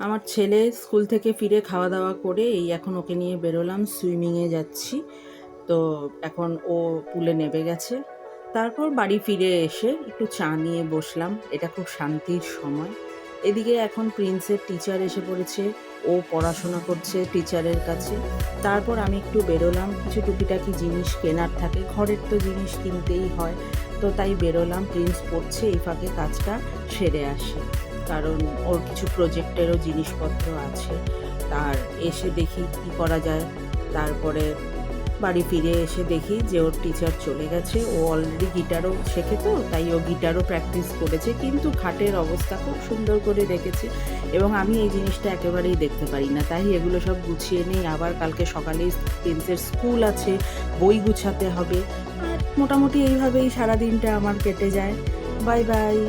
আমার ছেলে স্কুল থেকে ফিরে খাওয়া দাওয়া করে এই এখন ওকে নিয়ে বেরোলাম, সুইমিংয়ে যাচ্ছি। তো এখন ও পুলে নেমে গেছে। তারপর বাড়ি ফিরে এসে একটু চা নিয়ে বসলাম, এটা খুব শান্তির সময়। এদিকে এখন প্রিন্সের টিচার এসে পড়েছে, ও পড়াশোনা করছে টিচারের কাছে। তারপর আমি একটু বেরোলাম, কিছু টুকিটাকি জিনিস কেনার থাকে, ঘরের তো জিনিস কিনতেই হয়। তো তাই বেরোলাম, প্রিন্স পড়ছে, এই ফাঁকে কাজটা সেরে আসি, কারণ ওর কিছু প্রজেক্টেরও জিনিসপত্র আছে। তার এসে দেখি কি করা যায়। তারপরে বাড়ি ফিরে এসে দেখি যে ওর টিচার চলে গেছে। ও অলরেডি গিটারও শেখে, তো তাই ও গিটারও প্র্যাকটিস করেছে, কিন্তু খাটের অবস্থা খুব সুন্দর করে রেখেছে। এবং আমি এই জিনিসটা একেবারেই দেখতে পারি না, তাই এগুলো সব গুছিয়ে নেই। আবার কালকে সকালেই প্রিন্সের স্কুল আছে, বই গুছাতে হবে। আর মোটামুটি এইভাবেই সারাদিনটা আমার কেটে যায়। Bye bye.